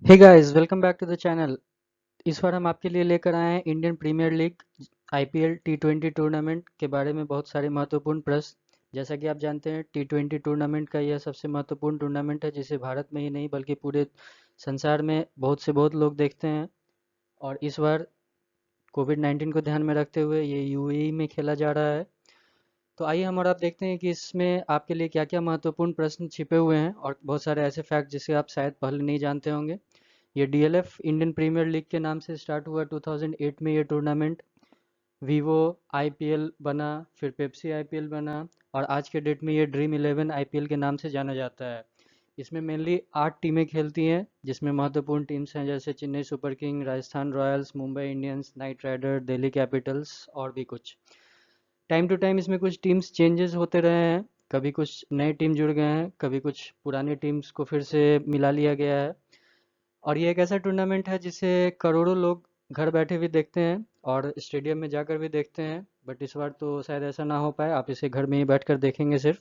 Hey guys, welcome back to the channel. इस बार हम आपके लिए लेकर आए हैं Indian Premier League IPL T20 tournament के बारे में बहुत सारे महत्वपूर्ण प्रश्न। जैसा कि आप जानते हैं, टी20 टूर्नामेंट का यह सबसे महत्वपूर्ण टूर्नामेंट है जिसे भारत में ही नहीं बल्कि पूरे संसार में बहुत लोग देखते हैं। और इस बार कोविड-19 को ध्यान में रखते हुए ये यूएई में खेला जा रहा है। तो आइए हम और आप देखते हैं कि इसमें आपके लिए क्या-क्या महत्वपूर्ण प्रश्न छिपे हुए हैं और बहुत सारे ऐसे फैक्ट जिसे आप शायद पहले नहीं जानते होंगे। ये डीएलएफ इंडियन प्रीमियर लीग के नाम से स्टार्ट हुआ 2008 में। ये टूर्नामेंट वीवो आईपीएल बना, फिर पेप्सी आईपीएल बना और आज के डेट में ये ड्रीम 11 आईपीएल के नाम से जाना जाता है। इसमें मेनली 8 टीमें खेलती हैं जिसमें महत्वपूर्ण टीम्स हैं जैसे Chennai Super King, Rajasthan Royals, Mumbai Indians, Knight Rider, Delhi Capitals और भी कुछ। टाइम टू टाइम इसमें कुछ टीम्स चेंजेस होते रहे हैं। कभी कुछ नए टीम जुड़ गए हैं, कभी कुछ पुराने टीम्स को फिर से मिला लिया गया है। और ये एक ऐसा टूर्नामेंट है जिसे करोड़ों लोग घर बैठे भी देखते हैं और स्टेडियम में जाकर भी देखते हैं। बट इस बार तो शायद ऐसा ना हो पाए, आप इसे घर में ही बैठकर देखेंगे सिर्फ।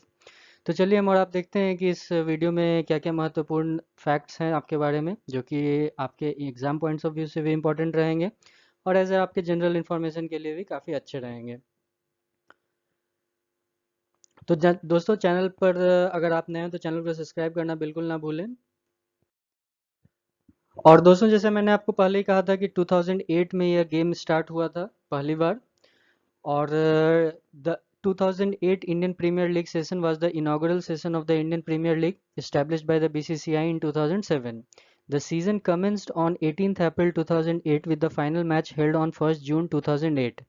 तो चलिए हम और आप देखते हैं कि इस वीडियो में क्या क्या महत्वपूर्ण फैक्ट्स हैं आपके बारे में जो कि आपके एग्जाम पॉइंट्स ऑफ व्यू से भी इम्पोर्टेंट रहेंगे और एज आपके जनरल इन्फॉर्मेशन के लिए भी काफ़ी अच्छे रहेंगे। तो दोस्तों, चैनल पर अगर आप नए हैं तो चैनल को सब्सक्राइब करना बिल्कुल ना भूलें। और दोस्तों, जैसे मैंने आपको पहले ही कहा था कि 2008 में यह गेम स्टार्ट हुआ था पहली बार। और the 2008 Indian Premier League session was the inaugural session of the Indian Premier League established by the BCCI in 2007. The season commenced on 18th April 2008 with the final match held on 1st June 2008.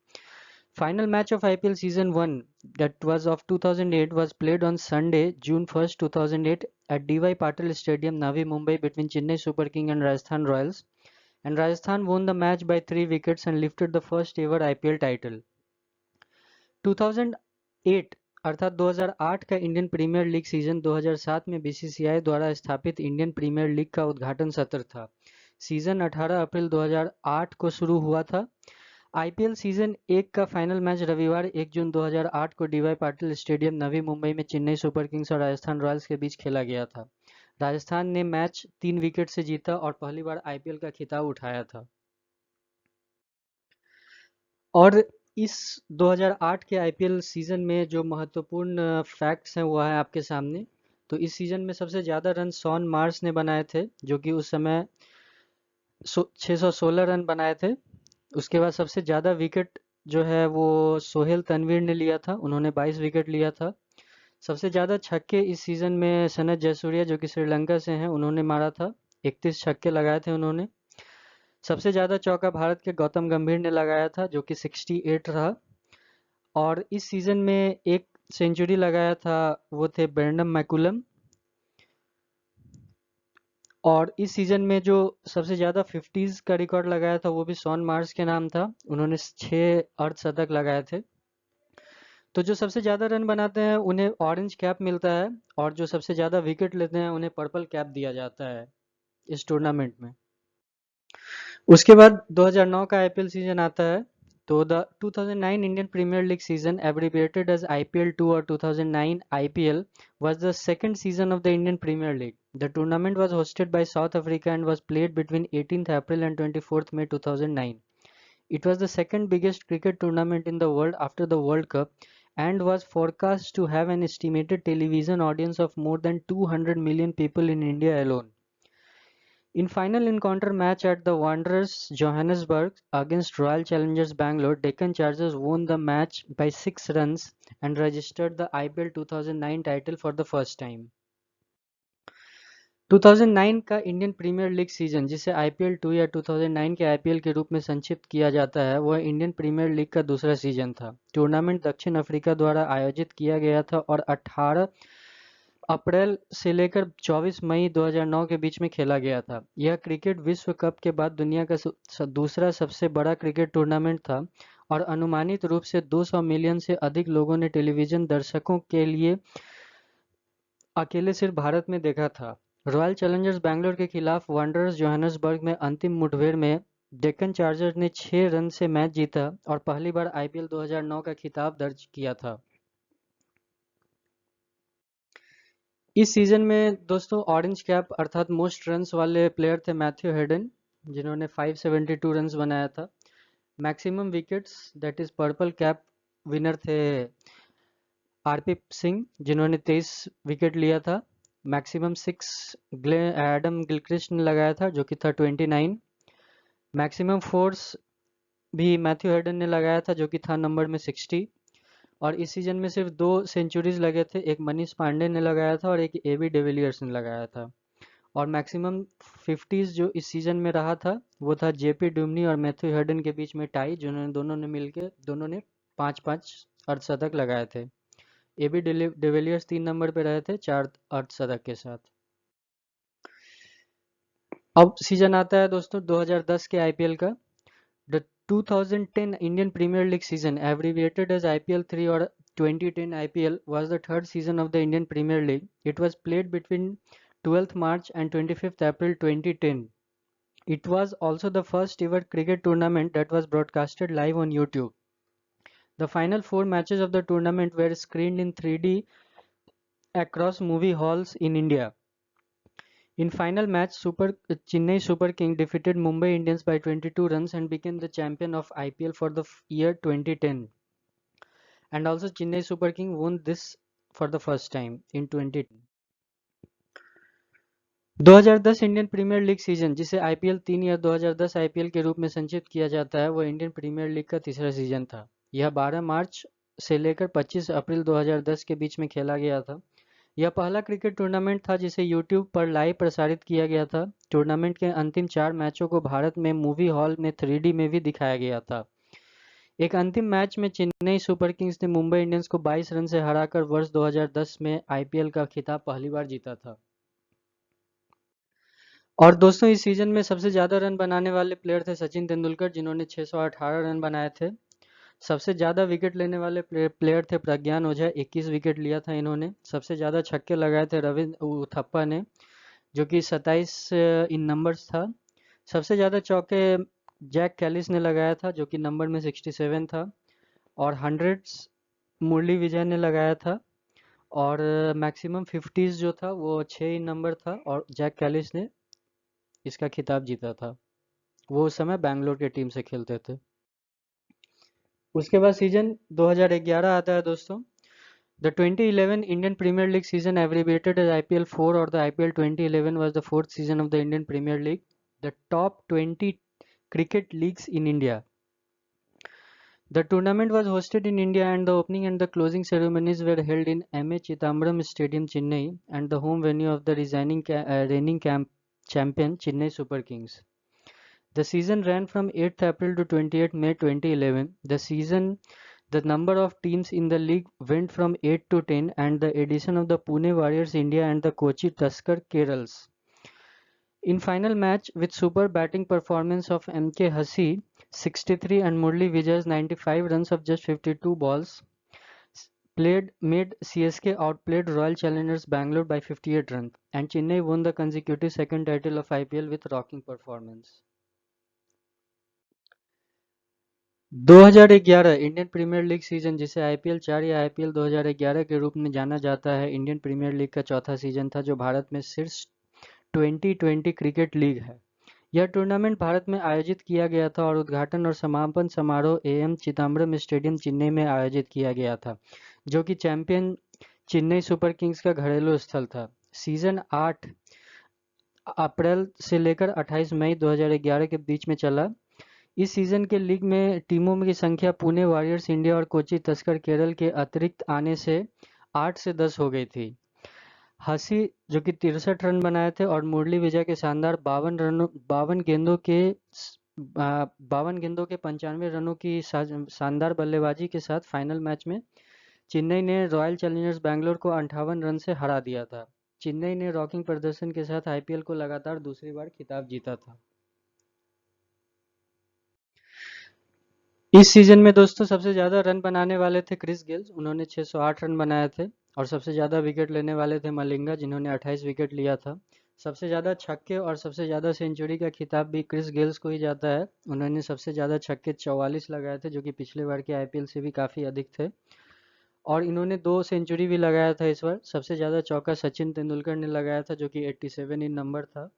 Final match of IPL Season 1, that was of 2008, was played on Sunday, June 1st, 2008 at DY Patil Stadium, Navi Mumbai between Chennai Super King and Rajasthan Royals, and Rajasthan won the match by 3 wickets and lifted the first ever IPL title. 2008 अर्थात 2008 का Indian Premier League season 2007 में BCCI द्वारा स्थापित Indian Premier League का उद्घाटन सत्र था। Season 18 अप्रैल 2008 को शुरू हुआ था। आईपीएल सीजन 1 का फाइनल मैच रविवार 1 जून 2008 को डीवाई पाटिल स्टेडियम नवी मुंबई में चेन्नई सुपर किंग्स और राजस्थान रॉयल्स के बीच खेला गया था। राजस्थान ने मैच 3 विकेट से जीता और पहली बार आईपीएल का खिताब उठाया था। और इस 2008 के आईपीएल सीजन में जो महत्वपूर्ण फैक्ट्स हैं वो है आपके सामने। तो इस सीजन में सबसे ज़्यादा रन शॉन मार्श ने बनाए थे जो कि उस समय 616 रन बनाए थे। उसके बाद सबसे ज़्यादा विकेट जो है वो सोहेल तनवीर ने लिया था, उन्होंने 22 विकेट लिया था। सबसे ज़्यादा छक्के इस सीजन में सनत जयसूर्या जो कि श्रीलंका से हैं उन्होंने मारा था, 31 छक्के लगाए थे उन्होंने। सबसे ज़्यादा चौका भारत के गौतम गंभीर ने लगाया था जो कि 68 रहा। और इस सीजन में एक सेंचुरी लगाया था, वो थे ब्रेंडम मैकुलम। और इस सीजन में जो सबसे ज़्यादा 50s का रिकॉर्ड लगाया था वो भी शॉन मार्श के नाम था, उन्होंने 6 अर्धशतक लगाए थे। तो जो सबसे ज़्यादा रन बनाते हैं उन्हें ऑरेंज कैप मिलता है और जो सबसे ज़्यादा विकेट लेते हैं उन्हें पर्पल कैप दिया जाता है इस टूर्नामेंट में। उसके बाद 2009 का आईपीएल सीजन आता है। तो the 2009 Indian Premier League season abbreviated as IPL 2 और 2009 IPL was the second season of the Indian Premier League. The tournament was hosted by South Africa and was played between 18th April and 24th May 2009. It was the second biggest cricket tournament in the world after the World Cup and was forecast to have an estimated television audience of more than 200 million people in India alone. In final encounter match at the Wanderers Johannesburg against Royal Challengers Bangalore, Deccan Chargers won the match by 6 runs and registered the IPL 2009 title for the first time. 2009 का Indian Premier League season, जिसे IPL 2 या 2009 के IPL के रूप में संक्षिप्त किया जाता है, वह इंडियन प्रीमियर लीग का दूसरा सीजन था। टूर्नामेंट दक्षिण अफ्रीका द्वारा आयोजित किया गया था और 18 अप्रैल से लेकर 24 मई 2009 के बीच में खेला गया था। यह क्रिकेट विश्व कप के बाद दुनिया का दूसरा सबसे बड़ा क्रिकेट टूर्नामेंट था और अनुमानित रूप से 200 मिलियन से अधिक लोगों ने टेलीविजन दर्शकों के लिए अकेले सिर्फ भारत में देखा था। रॉयल चैलेंजर्स बैंगलोर के खिलाफ वांडरर्स जोहानिसबर्ग में अंतिम मुठभेड़ में डेक्कन चार्जर्स ने 6 रन से मैच जीता और पहली बार आईपीएल 2009 का खिताब दर्ज किया था। इस सीजन में दोस्तों ऑरेंज कैप अर्थात मोस्ट रन्स वाले प्लेयर थे मैथ्यू हेडन, जिन्होंने 572 रन्स बनाया था। Maximum wickets that is purple cap winner थे आरपी सिंह, जिन्होंने 23 विकेट लिया था। मैक्सिमम सिक्स एडम गिलक्रिस्ट ने लगाया था, जो कि था 29। मैक्सिमम फोर्स भी मैथ्यू हेडन ने लगाया था, जो कि था नंबर में 60। और इस सीजन में सिर्फ 2 सेंचुरीज लगे थे, एक मनीष पांडे ने लगाया था और एक एबी डिविलियर्स ने लगाया था। और मैक्सिमम 50s जो इस सीजन में रहा था वो था जेपी डुमनी और मैथ्यू हेडन के बीच में टाई, जिन्होंने दोनों ने 5-5 अर्धशतक लगाए थे। एबी डिविलियर्स 3 नंबर पे रहे थे 4 अर्धशतक के साथ। अब सीजन आता है दोस्तों 2010 के आईपीएल का। The 2010 Indian Premier League season, abbreviated as IPL 3 or 2010 IPL, was the third season of the Indian Premier League. It was played between 12th March and 25th April 2010. It was also the first ever cricket tournament that was broadcasted live on YouTube. The final 4 matches of the tournament were screened in 3D across movie halls in India. In final match, Chennai Super King defeated Mumbai Indians by 22 runs and became the champion of IPL for the year 2010. And also Chennai Super King won this for the first time in 2010. 2010 Indian Premier League season, जिसे IPL 3 या 2010 IPL के रूप में संचित किया जाता है, वो इंडियन प्रीमियर लीग का तीसरा सीजन था। यह 12 मार्च से लेकर 25 अप्रैल 2010 के बीच में खेला गया था। यह पहला क्रिकेट टूर्नामेंट था जिसे यूट्यूब पर लाइव प्रसारित किया गया था। टूर्नामेंट के अंतिम 4 मैचों को भारत में मूवी हॉल में 3D में भी दिखाया गया था। एक अंतिम मैच में चेन्नई सुपर किंग्स ने मुंबई इंडियंस को 22 रन से हराकर वर्ष 2010 में आईपीएल का खिताब पहली बार जीता था। और दोस्तों इस सीजन में सबसे ज्यादा रन बनाने वाले प्लेयर थे सचिन तेंदुलकर, जिन्होंने 618 रन बनाए थे। सबसे ज्यादा विकेट लेने वाले प्लेयर थे प्रज्ञान ओझा, 21 विकेट लिया था इन्होंने। सबसे ज्यादा छक्के लगाए थे रविंद्र उथप्पा ने, जो कि 27 इन नंबर्स था। सबसे ज्यादा चौके जैक कैलिस ने लगाया था, जो कि नंबर में 67 था। और हंड्रेड्स मुरली विजय ने लगाया था। और मैक्सिमम 50s जो था वो 6 नंबर था और जैक कैलिस ने इसका खिताब जीता था। वो उस समय बैंगलोर के टीम से खेलते थे। उसके बाद सीजन 2011 आता है दोस्तों। The 2011 Indian Premier League season, abbreviated as IPL 4 or the IPL 2011, was the fourth season of the Indian Premier League, the top 20 cricket leagues in India. The tournament was hosted in India and the opening and the closing ceremonies were held in M.A. Chidambaram Stadium, Chennai, and the home venue of the reigning champion Chennai Super Kings. The season ran from 8th April to 28th May 2011. The number of teams in the league went from 8 to 10, and the addition of the Pune Warriors India and the Kochi Tusker Kerals. In final match, with super batting performance of MK Hasi 63 and Murli Vijay's 95 runs of just 52 balls, made CSK outplayed Royal Challengers Bangalore by 58 runs, and Chennai won the consecutive second title of IPL with rocking performance. 2011 Indian Premier League season, जिसे IPL 4 या IPL 2011 के रूप में जाना जाता है, Indian Premier League का चौथा सीजन था, जो भारत में सिर्फ 2020 क्रिकेट लीग है। यह टूर्नामेंट भारत में आयोजित किया गया था और उद्घाटन और समापन समारोह एएम चिदम्बरम स्टेडियम चेन्नई में आयोजित किया गया था, जो कि चैंपियन चेन्नई सुपर किंग्स का घरेलू स्थल था। सीजन 8 अप्रैल से लेकर 28 मई 2011 के बीच में चला। इस सीजन के लीग में टीमों की संख्या पुणे वॉरियर्स इंडिया और कोची तस्कर केरल के अतिरिक्त आने से 8 से 10 हो गई थी। हसी जो कि 63 रन बनाए थे और मुरली विजय के शानदार 52 गेंदों के 95 रनों की शानदार बल्लेबाजी के साथ फाइनल मैच में चेन्नई ने रॉयल चैलेंजर्स बैंगलोर को 58 रन से हरा दिया था। चेन्नई ने रॉकिंग प्रदर्शन के साथ आईपीएल को लगातार दूसरी बार खिताब जीता था। इस सीजन में दोस्तों सबसे ज्यादा रन बनाने वाले थे क्रिस गेल, उन्होंने 608 रन बनाए थे। और सबसे ज्यादा विकेट लेने वाले थे मलिंगा, जिन्होंने 28 विकेट लिया था। सबसे ज्यादा छक्के और सबसे ज्यादा सेंचुरी का खिताब भी क्रिस गेल्स को ही जाता है। उन्होंने सबसे ज्यादा छक्के 44 लगाए थे, जो कि पिछले बार के आईपीएल से भी काफी अधिक थे। और इन्होंने 2 सेंचुरी भी लगाया था इस बार। सबसे ज़्यादा चौका सचिन तेंदुलकर ने लगाया था जो कि 87 इन नंबर था,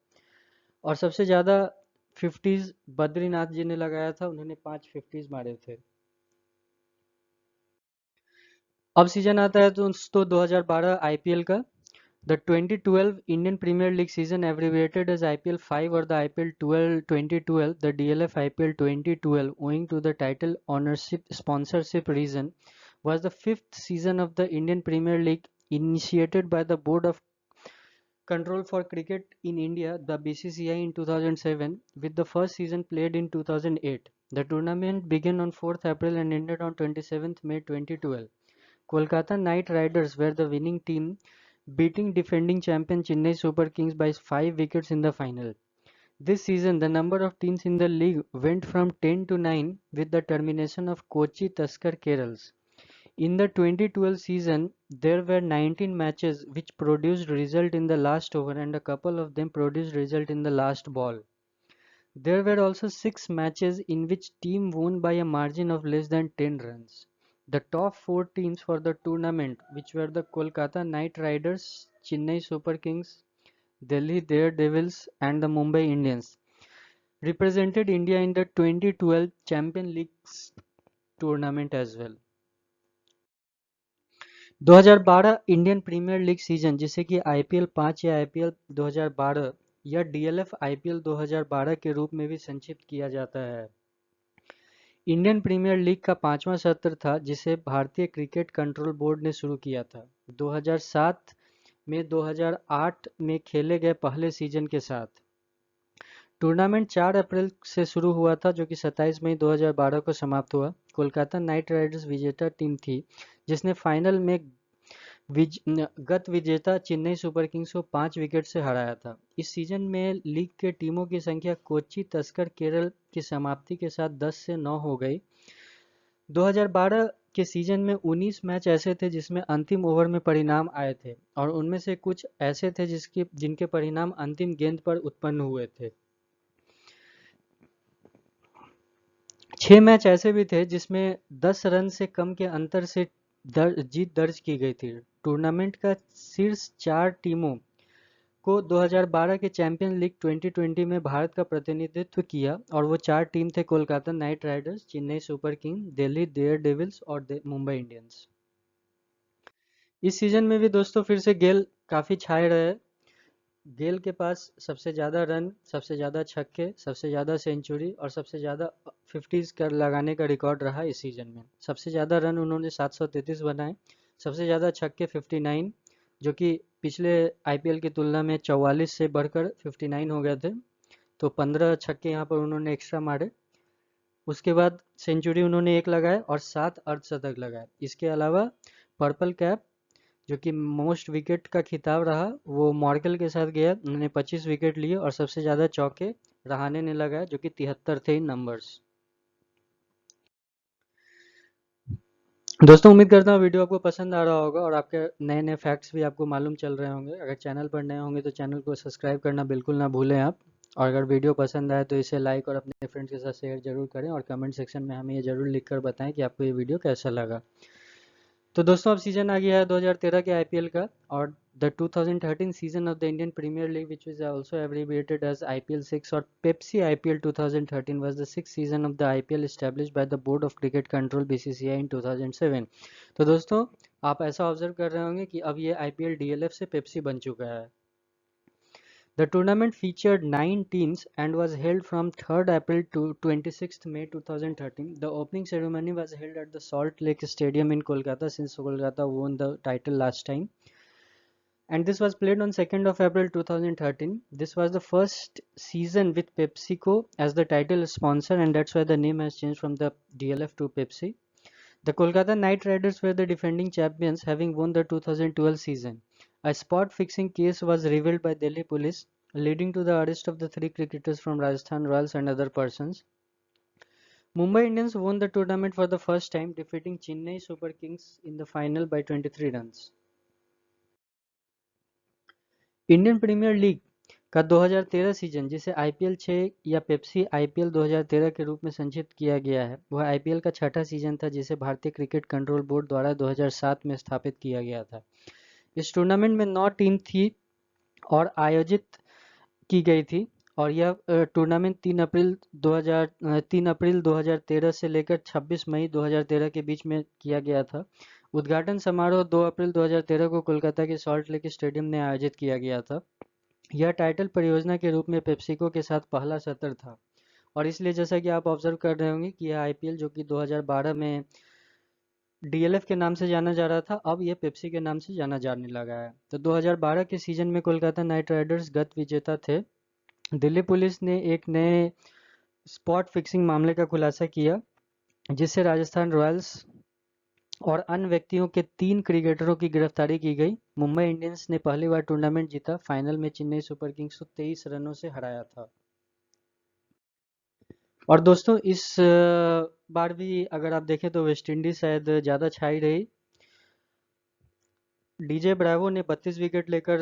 और सबसे ज़्यादा 50s बद्रीनाथ जी ने लगाया था, उन्होंने 5 50s मारे थे। अब सीजन आता है दोस्तों 2012 आईपीएल का। The 2012 Indian Premier League season, abbreviated as IPL 5 or the IPL 12 2012, the DLF IPL 2012, owing to the title ownership sponsorship reason, was the fifth season of the Indian Premier League, initiated by the Board of Control for Cricket in India, the BCCI, in 2007, with the first season played in 2008. The tournament began on 4th April and ended on 27th May 2012. Kolkata Knight Riders were the winning team, beating defending champion Chennai Super Kings by 5 wickets in the final. This season, the number of teams in the league went from 10 to 9 with the termination of Kochi Tusker Kerals. In the 2012 season, there were 19 matches which produced result in the last over, and a couple of them produced result in the last ball. There were also 6 matches in which team won by a margin of less than 10 runs. The top 4 teams for the tournament, which were the Kolkata Knight Riders, Chennai Super Kings, Delhi Daredevils and the Mumbai Indians, represented India in the 2012 Champions League tournament as well. 2012 Indian Premier League season, जिसे कि IPL 5 या IPL 2012 या DLF IPL 2012 के रूप में भी संक्षिप्त किया जाता है, इंडियन प्रीमियर लीग का 5वां सत्र था जिसे भारतीय क्रिकेट कंट्रोल बोर्ड ने शुरू किया था 2007 में 2008 में खेले गए पहले सीजन के साथ। टूर्नामेंट 4 अप्रैल से शुरू हुआ था जो कि 27 मई 2012 को समाप्त हुआ। कोलकाता नाइट राइडर्स विजेता टीम थी जिसने फाइनल में गत विजेता चेन्नई सुपर किंग्स को 5 विकेट से हराया था। इस सीजन में लीग के टीमों की संख्या कोच्चि तस्कर केरल की समाप्ति के साथ 10 से 9 हो गई। 2012 के सीजन में 19 मैच ऐसे थे जिसमें अंतिम ओवर में परिणाम आए थे और उनमें से कुछ ऐसे थे जिनके परिणाम अंतिम गेंद पर उत्पन्न हुए थे। 6 मैच ऐसे भी थे जिसमें 10 रन से कम के अंतर से जीत दर्ज की गई थी। टूर्नामेंट का शीर्ष 4 टीमों को 2012 के चैंपियन लीग 2020 में भारत का प्रतिनिधित्व किया और वो 4 टीम थे Kolkata Knight Riders, Chennai Super King, Delhi Daredevils और मुंबई इंडियंस। इस सीजन में भी दोस्तों फिर से गेल काफ़ी छाए रहे। गेल के पास सबसे ज़्यादा रन, सबसे ज़्यादा छक्के, सबसे ज़्यादा सेंचुरी और सबसे ज़्यादा 50s कर लगाने का रिकॉर्ड रहा इस सीजन में। सबसे ज़्यादा रन उन्होंने 733 बनाए, सबसे ज़्यादा छक्के 59 जो कि पिछले आईपीएल की तुलना में 44 से बढ़कर 59 हो गए थे, तो 15 छक्के यहाँ पर उन्होंने एक्स्ट्रा मारे। उसके बाद सेंचुरी उन्होंने 1 लगाए और 7 अर्धशतक लगाए। इसके अलावा पर्पल कैप जो कि मोस्ट विकेट का खिताब रहा वो मॉर्कल के साथ गया, उन्होंने 25 विकेट लिए और सबसे ज़्यादा चौके रहाणे ने लगाए जो कि 73 थे इन नंबर्स। दोस्तों उम्मीद करता हूँ वीडियो आपको पसंद आ रहा होगा और आपके नए नए फैक्ट्स भी आपको मालूम चल रहे होंगे। अगर चैनल पर नए होंगे तो चैनल को सब्सक्राइब करना बिल्कुल ना भूलें आप, और अगर वीडियो पसंद आए तो इसे लाइक और अपने फ्रेंड्स के साथ शेयर जरूर करें और कमेंट सेक्शन में हमें ये जरूर लिख कर बताएं कि आपको ये वीडियो कैसा लगा। तो दोस्तों अब सीजन आ गया है 2013 के आईपीएल का, और the 2013 season of the Indian Premier League which is also abbreviated as IPL 6 और Pepsi IPL 2013 was the 6th season of the IPL established by the Board of Cricket Control BCCI in 2007। तो दोस्तों आप ऐसा observe कर रहे होंगे कि अब ये आईपीएल डीएलएफ से पेप्सी बन चुका है। The tournament featured 9 teams and was held from 3rd April to 26th May 2013. The opening ceremony was held at the Salt Lake Stadium in Kolkata since Kolkata won the title last time. And this was played on 2nd of April 2013. This was the first season with PepsiCo as the title sponsor, and that's why the name has changed from the DLF to Pepsi. The Kolkata Knight Riders were the defending champions, having won the 2012 season. A spot fixing case was revealed by Delhi police, leading to the arrest of the 3 cricketers from Rajasthan Royals and other persons. Mumbai Indians won the tournament for the first time, defeating Chennai Super Kings in the final by 23 runs. Indian Premier League का 2013 season, जिसे IPL 6 या Pepsi IPL 2013 के रूप में संक्षिप्त किया गया है, वह आईपीएल का छठा सीजन था जिसे भारतीय क्रिकेट कंट्रोल बोर्ड द्वारा 2007 में स्थापित किया गया था। इस टूर्नामेंट में 9 टीम थी और आयोजित की गई थी, और यह टूर्नामेंट 3 अप्रैल 2013 से लेकर 26 मई 2013 के बीच में किया गया था। उद्घाटन समारोह 2 अप्रैल 2013 को कोलकाता के सॉल्ट लेक स्टेडियम में आयोजित किया गया था। यह टाइटल परियोजना के रूप में पेप्सिको के साथ पहला सत्र था, और इसलिए जैसा कि आप ऑब्जर्व कर रहे होंगे कि यह आईपीएल जो कि 2012 में डीएलएफ के नाम से जाना जा रहा था, अब यह पेप्सी के नाम से जाना जाने लगा है। तो 2012 के सीजन में कोलकाता नाइट राइडर्स गत विजेता थे। दिल्ली पुलिस ने एक नए स्पॉट फिक्सिंग मामले का खुलासा किया, जिससे राजस्थान रॉयल्स और अन्य व्यक्तियों के 3 क्रिकेटरों की गिरफ्तारी की गई। मुंबई इंडियंस ने पहली बार टूर्नामेंट जीता। फाइनल में चेन्नई सुपर किंग्स को 23 रनों से हराया था। और दोस्तों इस बार भी अगर आप देखें तो वेस्ट इंडीज शायद ज़्यादा छाई रही। डीजे ब्रावो ने 32 विकेट लेकर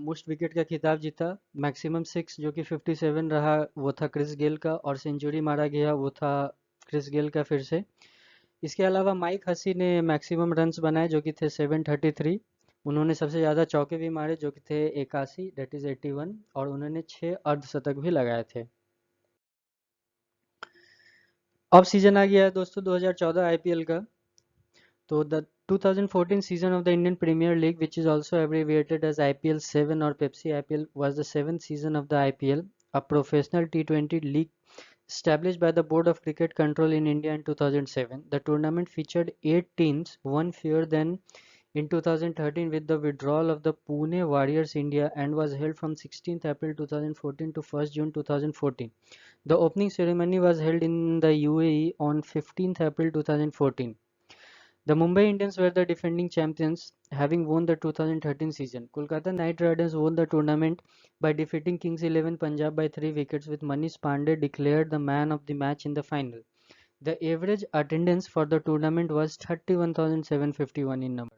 मोस्ट विकेट का खिताब जीता। मैक्सिमम 6 जो कि 57 रहा वो था क्रिस गेल का, और सेंचुरी मारा गया वो था क्रिस गेल का फिर से। इसके अलावा माइक हसी ने मैक्सिमम रन्स बनाए जो कि थे 733। उन्होंने सबसे ज़्यादा चौके भी मारे जो कि थे 81, दैट इज़ 81, और उन्होंने 6 अर्धशतक भी लगाए थे। अब सीजन आ गया है दोस्तों 2014 आईपीएल का। तो the 2014 season of the Indian Premier League, which is also abbreviated as IPL 7 or Pepsi IPL, was the 7th season of the IPL, a professional T20 league established by the Board of Cricket Control in India in 2007. The tournament featured 8 teams, one fewer than in 2013 with the withdrawal of the Pune Warriors India, and was held from 16th April 2014 to 1st June 2014. The opening ceremony was held in the UAE on 15th April 2014. The Mumbai Indians were the defending champions, having won the 2013 season. Kolkata Knight Riders won the tournament by defeating Kings 11 Punjab by 3 wickets, with Manish Pandey declared the man of the match in the final. The average attendance for the tournament was 31,751 in number.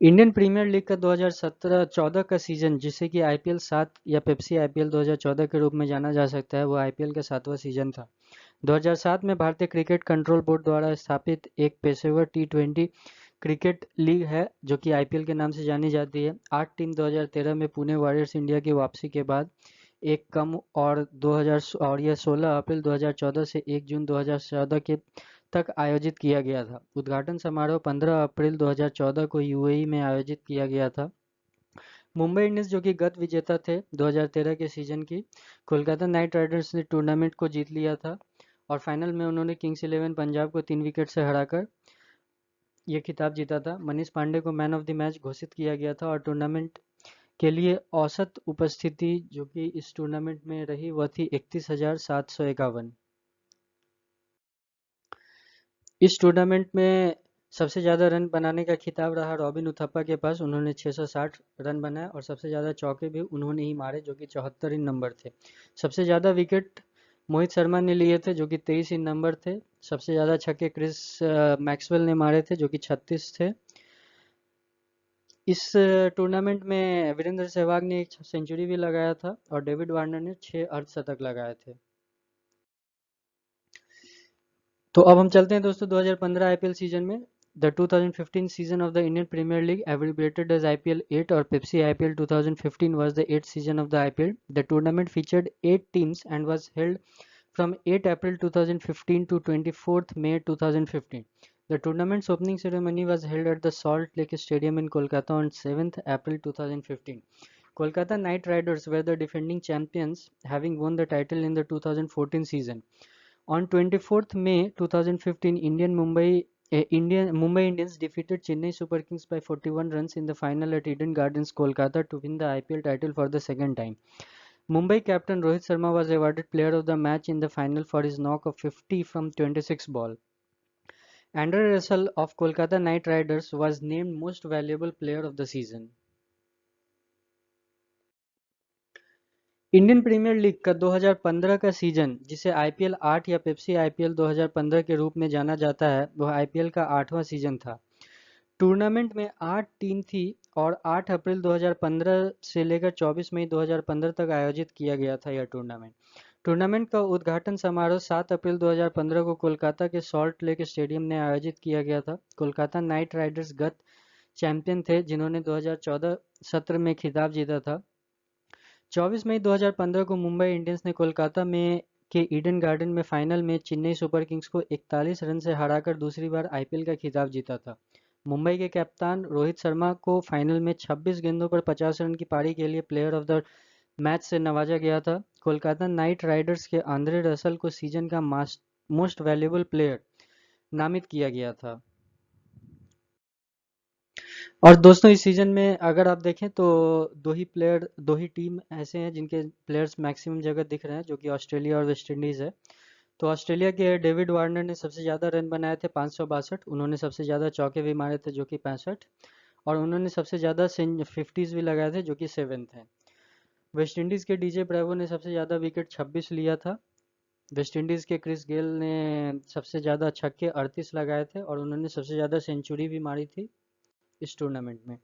Indian Premier League का 2017-14 का season, जिसे कि IPL 7 या Pepsi IPL 2014 के रूप में जाना जा सकता है, वो आईपीएल का 7वां सीजन था। 2007 में भारतीय क्रिकेट कंट्रोल बोर्ड द्वारा स्थापित एक पेशेवर टी20 क्रिकेट लीग है जो कि आईपीएल के नाम से जानी जाती है। 8 टीम 2013 में पुणे वॉरियर्स इंडिया की वापसी के बाद एक कम और 16 अप्रैल 2014 से 1 जून 2014 के तक आयोजित किया गया था। उद्घाटन समारोह 15 अप्रैल 2014 को यूएई में आयोजित किया गया था। मुंबई इंडियंस जो कि गत विजेता थे 2013 के सीजन की, कोलकाता नाइट राइडर्स ने टूर्नामेंट को जीत लिया था, और फाइनल में उन्होंने किंग्स 11 पंजाब को 3 विकेट से हराकर ये खिताब जीता था। मनीष पांडे को मैन ऑफ द मैच घोषित किया गया था, और टूर्नामेंट के लिए औसत उपस्थिति जो कि इस टूर्नामेंट में रही वह थी 31,751। इस टूर्नामेंट में सबसे ज़्यादा रन बनाने का खिताब रहा रॉबिन उथप्पा के पास। उन्होंने 660 रन बनाए, और सबसे ज़्यादा चौके भी उन्होंने ही मारे जो कि 74 नंबर थे। सबसे ज़्यादा विकेट मोहित शर्मा ने लिए थे जो कि 23 नंबर थे। सबसे ज़्यादा छक्के क्रिस मैक्सवेल ने मारे थे जो कि 36 थे। इस टूर्नामेंट में वीरेंद्र सहवाग ने एक सेंचुरी भी लगाया था, और डेविड वार्नर ने 6 अर्धशतक लगाए थे। तो अब हम चलते हैं दोस्तों 2015 आईपीएल सीजन में। The 2015 season of the Indian Premier League, abbreviated as IPL 8 or Pepsi IPL 2015, was the 8th season of the IPL. The tournament featured 8 teams and was held from 8 April 2015 to 24th May 2015. The tournament's opening ceremony was held at the Salt Lake Stadium in Kolkata on 7th April 2015. Kolkata Knight Riders were the defending champions, having won the title in the 2014 season. On 24th May 2015, Mumbai Indians defeated Chennai Super Kings by 41 runs in the final at Eden Gardens, Kolkata, to win the IPL title for the second time. Mumbai captain Rohit Sharma was awarded player of the match in the final for his knock of 50 from 26 ball. Andre Russell of Kolkata Knight Riders was named most valuable player of the season. Indian Premier League का 2015 का season, जिसे IPL 8 या Pepsi IPL 2015 के रूप में जाना जाता है, वह आईपीएल का 8वां सीजन था। टूर्नामेंट में 8 टीम थी और 8 अप्रैल 2015 से लेकर 24 मई 2015 तक आयोजित किया गया था यह टूर्नामेंट। टूर्नामेंट का उद्घाटन समारोह 7 अप्रैल 2015 को कोलकाता के सॉल्ट लेक स्टेडियम में आयोजित किया गया था। कोलकाता नाइट राइडर्स गत चैंपियन थे, जिन्होंने 2014 सत्र में खिताब जीता था। 24 मई 2015 को मुंबई इंडियंस ने कोलकाता में के ईडन गार्डन में फाइनल में चेन्नई सुपर किंग्स को 41 रन से हराकर दूसरी बार आईपीएल का खिताब जीता था। मुंबई के कप्तान रोहित शर्मा को फाइनल में 26 गेंदों पर 50 रन की पारी के लिए प्लेयर ऑफ द मैच से नवाजा गया था। कोलकाता नाइट राइडर्स के आंद्रे रसल को सीजन का मोस्ट वैल्यूएबल प्लेयर नामित किया गया था। और दोस्तों इस सीजन में अगर आप देखें तो दो ही टीम ऐसे हैं जिनके प्लेयर्स मैक्सिमम जगह दिख रहे हैं, जो कि ऑस्ट्रेलिया और वेस्ट इंडीज़ है। तो ऑस्ट्रेलिया के डेविड वार्नर ने सबसे ज़्यादा रन बनाए थे 562। उन्होंने सबसे ज़्यादा चौके भी मारे थे जो कि 65, और उन्होंने सबसे ज़्यादा 50s भी लगाए थे जो कि 7 थे। वेस्ट इंडीज़ के डीजे ब्रेवो ने सबसे ज़्यादा विकेट 26 लिया था। वेस्ट इंडीज़ के क्रिस गेल ने सबसे ज़्यादा छक्के 38 लगाए थे, और उन्होंने सबसे ज़्यादा सेंचुरी भी मारी थी इस टूर्नामेंट में।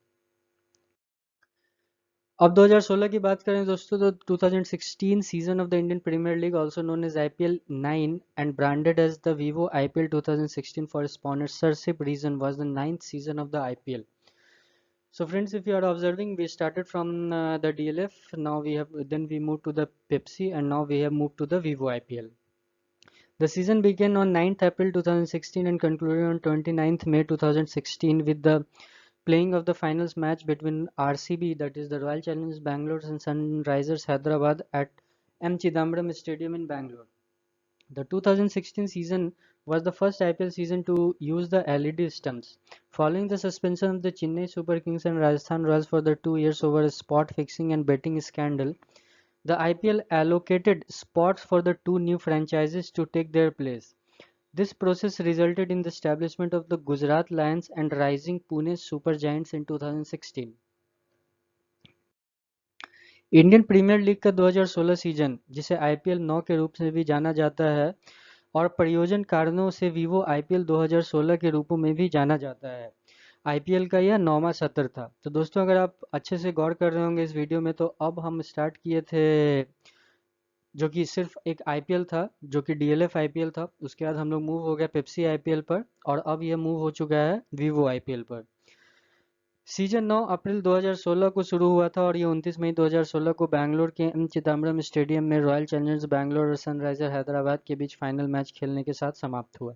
अब 2016 की बात करें दोस्तों, तो 2016 season of the Indian Premier League also known as IPL 9 and branded as the Vivo IPL 2016 for sponsorship reason was the 9th season of the IPL. So friends, if you are observing, we started from the DLF, now we moved to the Pepsi, and now we have moved to the Vivo IPL. The season began on 9th April 2016 and concluded on 29th May 2016 with the playing of the finals match between RCB, that is the Royal Challengers Bangalore, and Sunrisers Hyderabad at M. Chidambaram Stadium in Bangalore. The 2016 season was the first IPL season to use the LED stumps. Following the suspension of the Chennai Super Kings and Rajasthan Royals for the 2 years over a spot fixing and betting scandal, the IPL allocated spots for the two new franchises to take their place. This process resulted in the establishment of the Gujarat Lions and Rising Pune Super Giants in 2016. Indian Premier League का 2016 season, जिसे IPL 9 के रूप में भी जाना जाता है और प्रयोजन कारणों से विवो आईपीएल 2016 के रूपों में भी जाना जाता है, आईपीएल का यह 9वां सत्र था। तो दोस्तों अगर आप अच्छे से गौर कर रहे होंगे इस वीडियो में, तो अब हम स्टार्ट किए थे जो कि सिर्फ एक आईपीएल था, जो कि डीएलएफ आईपीएल था। उसके बाद हम लोग मूव हो गया पेप्सी आईपीएल पर, और अब यह मूव हो चुका है वीवो आईपीएल पर। सीजन 9 अप्रैल 2016 को शुरू हुआ था और ये 29 मई 2016 को बैंगलोर के एम चिदम्बरम स्टेडियम में रॉयल चैलेंजर्स बैंगलोर और सनराइजर हैदराबाद के बीच फाइनल मैच खेलने के साथ समाप्त हुआ।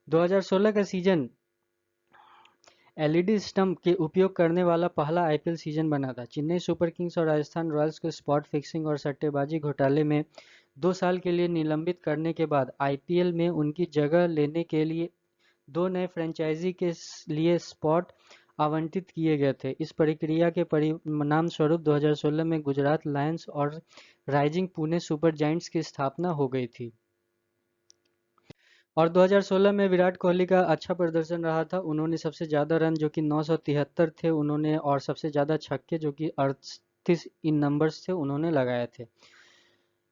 2016 का सीजन एलईडी स्टंप के उपयोग करने वाला पहला आईपीएल सीजन बना था। चेन्नई सुपर किंग्स और राजस्थान रॉयल्स को स्पॉट फिक्सिंग और सट्टेबाजी घोटाले में 2 साल के लिए निलंबित करने के बाद आईपीएल में उनकी जगह लेने के लिए 2 नए फ्रेंचाइजी के लिए स्पॉट आवंटित किए गए थे। इस प्रक्रिया के परिणाम स्वरूप 2016 में गुजरात लायंस और राइजिंग पुणे सुपर जायंट्स की स्थापना हो गई थी। और 2016 में विराट कोहली का अच्छा प्रदर्शन रहा था। उन्होंने सबसे ज़्यादा रन जो कि 973 थे उन्होंने, और सबसे ज़्यादा छक्के जो कि 38 इन नंबर्स थे उन्होंने लगाए थे।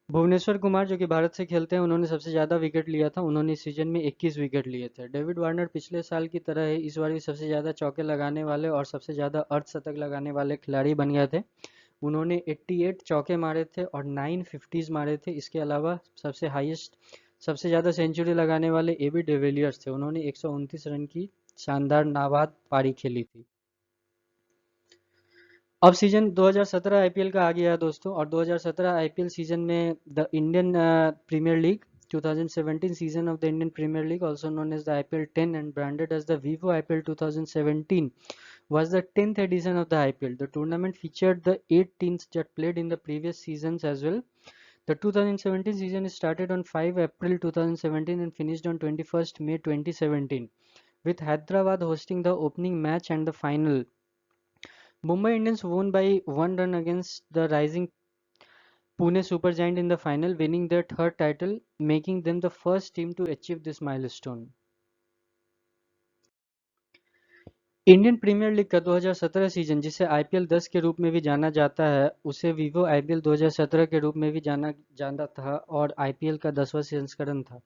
भुवनेश्वर कुमार जो कि भारत से खेलते हैं, उन्होंने सबसे ज़्यादा विकेट लिया था। उन्होंने इस सीजन में 21 विकेट लिए थे। डेविड वार्नर पिछले साल की तरह ही इस बार भी सबसे ज़्यादा चौके लगाने वाले और सबसे ज़्यादा अर्धशतक लगाने वाले खिलाड़ी बन गए थे। उन्होंने 88 चौके मारे थे और 9 50s मारे थे। इसके अलावा सबसे ज़्यादा सेंचुरी लगाने वाले एबी डिविलियर्स थे। उन्होंने 129 रन की शानदार नाबाद पारी खेली थी। अब सीजन 2017 आईपीएल का आ गया है दोस्तों, और 2017 आईपीएल सीजन में the Indian Premier League 2017 season of the Indian Premier League, also known as the IPL 10 and branded as the Vivo IPL 2017, was the 10th edition of the IPL. The tournament featured the 8 teams that played in the previous seasons as well. The 2017 season started on 5 April 2017 and finished on 21st May 2017, with Hyderabad hosting the opening match and the final. Mumbai Indians won by 1 run against the rising Pune Super Giant in the final, winning their third title, making them the first team to achieve this milestone. Indian Premier League का 2017 season, जिसे IPL 10 के रूप में भी जाना जाता है, उसे विवो आईपीएल 2017 के रूप में भी जाना जाता था और आईपीएल का 10वां संस्करण था।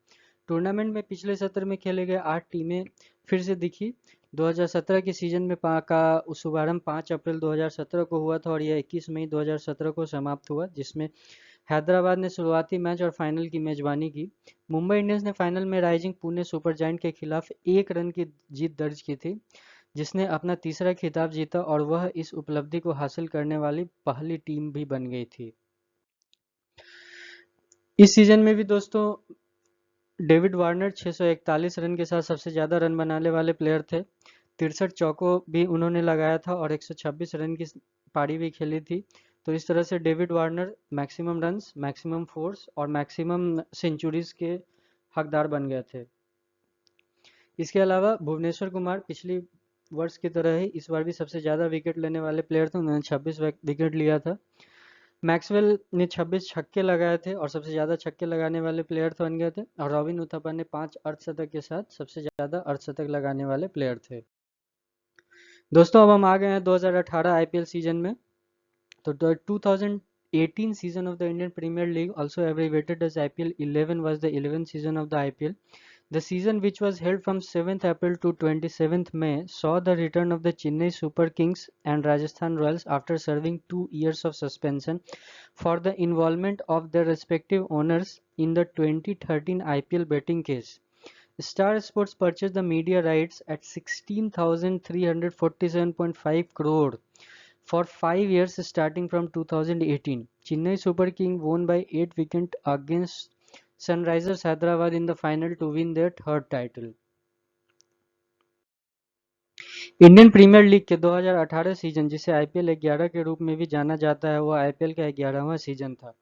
टूर्नामेंट में पिछले सत्र में खेले गए 8 टीमें फिर से दिखी, 2017 के सीजन में का शुभारंभ 5 अप्रैल 2017 को हुआ था और यह 21 मई 2017 को समाप्त हुआ, जिसमें हैदराबाद ने शुरुआती मैच और फाइनल की मेजबानी की। मुंबई इंडियंस ने फाइनल में राइजिंग पुणे सुपर जायंट के खिलाफ 1 रन की जीत दर्ज की थी, जिसने अपना तीसरा खिताब जीता और वह इस उपलब्धि को हासिल करने वाली पहली टीम भी बन गई थी। इस सीजन में भी दोस्तों डेविड वार्नर 641 रन के साथ सबसे ज्यादा रन बनाने वाले प्लेयर थे। 63 चौकों भी उन्होंने लगाया था और 126 रन की पारी भी खेली थी। तो इस तरह से David Warner maximum runs, maximum force और मैक्सिमम सेंचुरीज के हकदार बन गए थे। इसके अलावा भुवनेश्वर कुमार पिछली वर्ष की तरह ही इस बार भी सबसे ज्यादा विकेट लेने वाले प्लेयर थे, उन्होंने 26 विकेट लिया था। मैक्सवेल ने 26 छक्के लगाए थे और सबसे ज्यादा छक्के लगाने वाले प्लेयर बन गए थे, और रॉबिन उथप्पा ने 5 अर्धशतक के साथ सबसे ज्यादा अर्धशतक लगाने वाले प्लेयर थे। दोस्तों अब हम आ गए हैं 2018 आईपीएल सीजन में। तो 2018 season of the Indian Premier League, also abbreviated as IPL 11, was the 11th season of the IPL. The season, which was held from 7th April to 27th May, saw the return of the Chennai Super Kings and Rajasthan Royals after serving 2 years of suspension for the involvement of their respective owners in the 2013 IPL betting case. Star Sports purchased the media rights at 16,347.5 crore for 5 years starting from 2018. Chennai Super King won by 8 wickets against Sunrisers Hyderabad in the final to win their third title. Indian Premier League के 2018 season, जिसे IPL 11 के रूप में भी जाना जाता है, वह आईपीएल का 11वां सीजन था।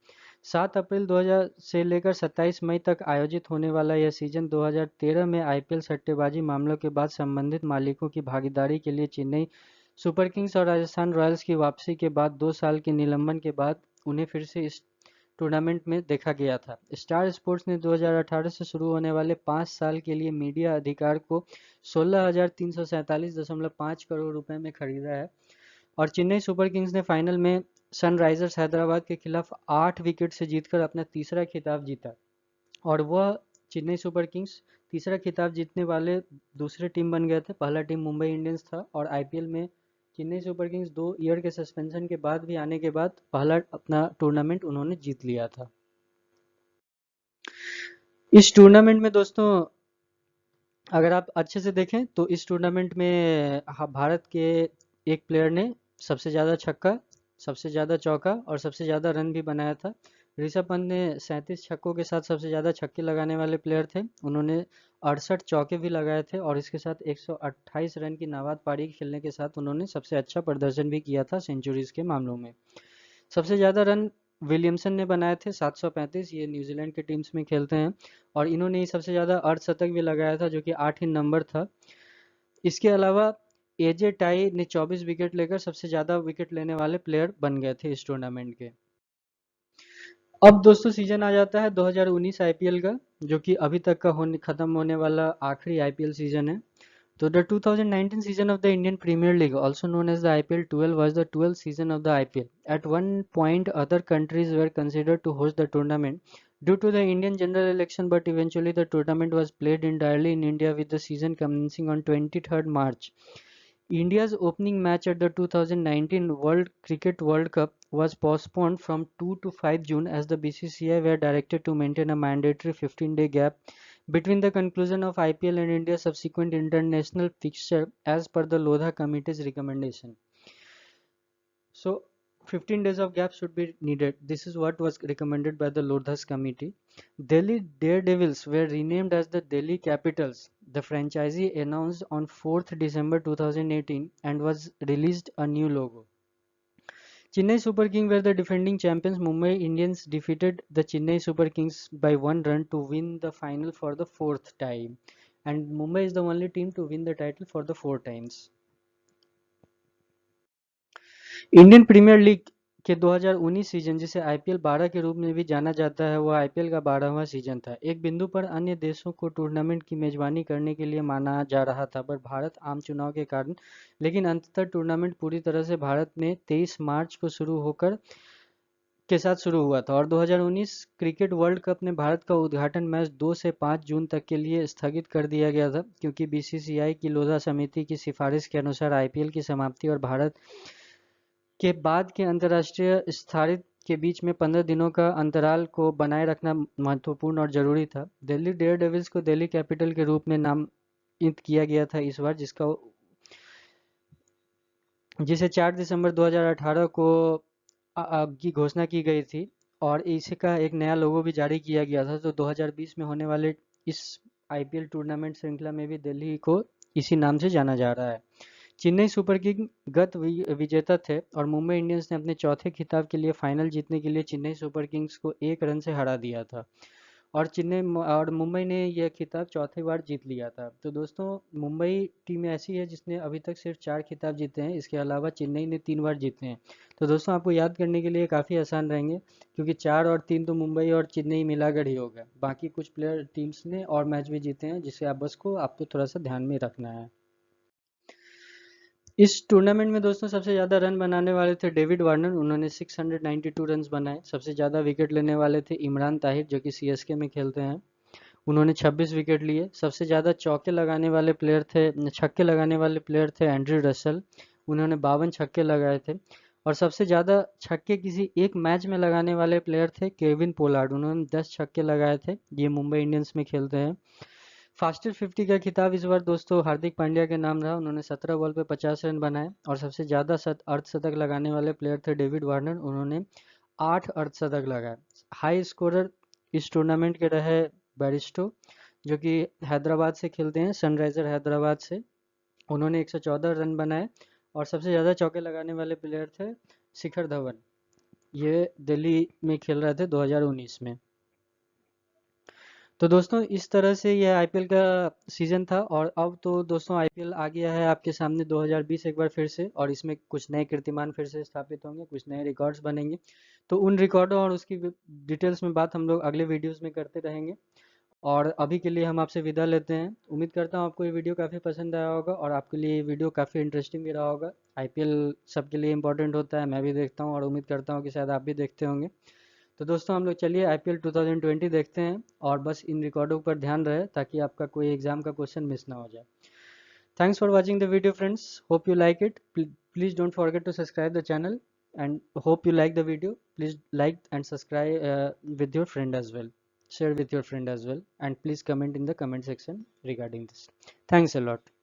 7 अप्रैल 2000 से लेकर 27 मई तक आयोजित होने वाला यह सीजन 2013 में आईपीएल सट्टेबाजी मामलों के बाद संबंधित मालिकों की भागीदारी के लिए चेन्नई सुपर किंग्स और राजस्थान रॉयल्स की वापसी के बाद 2 साल के निलंबन के बाद उन्हें फिर से इस टूर्नामेंट में देखा गया था। स्टार स्पोर्ट्स ने 2018 से शुरू होने वाले 5 साल के लिए मीडिया अधिकार को 16,347.5 करोड़ रुपए में खरीदा है, और चेन्नई सुपर किंग्स ने फाइनल में सनराइजर्स हैदराबाद के खिलाफ 8 विकेट से जीतकर अपना तीसरा खिताब जीता, और वह चेन्नई सुपर किंग्स तीसरा खिताब जीतने वाले दूसरे टीम बन गए थे। पहला टीम मुंबई इंडियंस था, और आईपीएल में चेन्नई सुपर किंग्स 2 ईयर के सस्पेंशन के बाद भी आने के बाद पहला अपना टूर्नामेंट उन्होंने जीत लिया था। इस टूर्नामेंट में दोस्तों अगर आप अच्छे से देखें तो इस टूर्नामेंट में भारत के एक प्लेयर ने सबसे ज़्यादा छक्का, सबसे ज़्यादा चौका और सबसे ज़्यादा रन भी बनाया था। ऋषभ पंत ने 37 छक्कों के साथ सबसे ज़्यादा छक्के लगाने वाले प्लेयर थे, उन्होंने 68 चौके भी लगाए थे, और इसके साथ 128 रन की नाबाद पारी खेलने के साथ उन्होंने सबसे अच्छा प्रदर्शन भी किया था सेंचुरीज के मामलों में। सबसे ज़्यादा रन विलियमसन ने बनाए थे 735, ये न्यूजीलैंड के टीम्स में खेलते हैं, और इन्होंने ही सबसे ज़्यादा अर्धशतक भी लगाया था जो कि 8 ही नंबर था। इसके अलावा एजे टाई ने 24 विकेट लेकर सबसे ज़्यादा विकेट लेने वाले प्लेयर बन गए थे इस टूर्नामेंट के। अब दोस्तों सीजन आ जाता है 2019 आईपीएल का, जो कि अभी तक का खत्म होने वाला आखिरी आईपीएल सीजन है। So the 2019 season of the Indian Premier League, also known as the IPL 12, was the 12th season of the IPL. At one point, other countries were considered to host the tournament due to the Indian general election, but eventually the tournament was played entirely in India, with the season commencing on 23rd March. India's opening match at the 2019 World Cricket World Cup was postponed from 2 to 5 June as the BCCI were directed to maintain a mandatory 15-day gap between the conclusion of IPL and India's subsequent international fixture as per the Lodha Committee's recommendation. So 15 days of gap should be needed. This is what was recommended by the Lodha's committee. Delhi Daredevils were renamed as the Delhi Capitals. The franchisee announced on 4th December 2018 and was released a new logo. Chennai Super Kings were the defending champions. Mumbai Indians defeated the Chennai Super Kings by 1 run to win the final for the 4th time. And Mumbai is the only team to win the title for the 4 times. Indian Premier League के 2019 season, जिसे IPL 12 के रूप में भी जाना जाता है, वह आईपीएल का 12वां सीजन था। एक बिंदु पर अन्य देशों को टूर्नामेंट की मेजबानी करने के लिए माना जा रहा था, पर भारत आम चुनाव के कारण, लेकिन अंततः टूर्नामेंट पूरी तरह से भारत में 23 मार्च को शुरू होकर के साथ शुरू हुआ था और 2019 क्रिकेट वर्ल्ड कप में भारत का उद्घाटन मैच 2 से 5 जून तक के लिए स्थगित कर दिया गया था, क्योंकि बीसीसीआई की लोधा समिति की सिफारिश के अनुसार आईपीएल की समाप्ति और भारत के बाद के अंतर्राष्ट्रीय स्थारित के बीच में 15 दिनों का अंतराल को बनाए रखना महत्वपूर्ण और जरूरी था। दिल्ली डेयर डेविल्स को दिल्ली कैपिटल के रूप में नामित किया गया था इस बार, जिसे 4 दिसंबर 2018 को की घोषणा की गई थी और इसका एक नया लोगो भी जारी किया गया था। तो 2020 में होने वाले इस आईपीएल टूर्नामेंट श्रृंखला में भी दिल्ली को इसी नाम से जाना जा रहा है। चेन्नई सुपर किंग गत विजेता थे और मुंबई इंडियंस ने अपने चौथे खिताब के लिए फाइनल जीतने के लिए चेन्नई सुपर किंग्स को 1 रन से हरा दिया था और मुंबई ने यह खिताब चौथी बार जीत लिया था। तो दोस्तों, मुंबई टीम ऐसी है जिसने अभी तक सिर्फ 4 खिताब जीते हैं, इसके अलावा चेन्नई ने 3 बार जीते हैं। तो दोस्तों, आपको याद करने के लिए काफ़ी आसान रहेंगे, क्योंकि 4 और 3 तो मुंबई और चेन्नई मिलाकर ही होगा। बाकी कुछ प्लेयर टीम्स ने और मैच भी जीते हैं, जिसे आपको थोड़ा सा ध्यान में रखना है। इस टूर्नामेंट में दोस्तों सबसे ज़्यादा रन बनाने वाले थे डेविड वार्नर, उन्होंने 692 रन बनाए। सबसे ज़्यादा विकेट लेने वाले थे इमरान ताहिर, जो कि सीएसके में खेलते हैं, उन्होंने 26 विकेट लिए। सबसे ज़्यादा छक्के लगाने वाले प्लेयर थे एंड्रयू रसल, उन्होंने 52 छक्के लगाए थे। और सबसे ज़्यादा छक्के किसी एक मैच में लगाने वाले प्लेयर थे केविन पोलार्ड, उन्होंने 10 छक्के लगाए थे। ये मुंबई इंडियंस में खेलते हैं। फास्टेस्ट 50 का खिताब इस बार दोस्तों हार्दिक पांड्या के नाम रहा, उन्होंने 17 बॉल पे 50 रन बनाए। और सबसे ज़्यादा अर्धशतक लगाने वाले प्लेयर थे डेविड वार्नर, उन्होंने 8 अर्धशतक लगाए। हाई स्कोरर इस टूर्नामेंट के रहे बैरिस्टो, जो कि हैदराबाद से खेलते हैं, सनराइजर हैदराबाद से, उन्होंने 114 रन बनाए। और सबसे ज़्यादा चौके लगाने वाले प्लेयर थे शिखर धवन, ये दिल्ली में खेल रहे थे 2019 में। तो दोस्तों, इस तरह से यह आईपीएल का सीज़न था और अब तो दोस्तों आईपीएल आ गया है आपके सामने 2020 एक बार फिर से, और इसमें कुछ नए कीर्तिमान फिर से स्थापित होंगे, कुछ नए रिकॉर्ड्स बनेंगे। तो उन रिकॉर्डों और उसकी डिटेल्स में बात हम लोग अगले वीडियोस में करते रहेंगे। और अभी के लिए हम आपसे विदा लेते हैं। उम्मीद करता हूँ आपको ये वीडियो काफ़ी पसंद आया होगा और आपके लिए ये वीडियो काफ़ी इंटरेस्टिंग भी रहा होगा। आईपीएल सबके लिए इम्पोर्टेंट होता है, मैं भी देखता हूँ और उम्मीद करता हूँ कि शायद आप भी देखते होंगे। तो दोस्तों, हम लोग चलिए आईपीएल 2020 देखते हैं और बस इन रिकॉर्डों पर ध्यान रहे ताकि आपका कोई एग्जाम का क्वेश्चन मिस ना हो जाए। Thanks for watching the video friends, hope you like it. Please don't forget to subscribe the channel and hope you like the video. Please like and subscribe with your friend as well, share with your friend as well, and please comment in the comment section regarding this. Thanks a lot.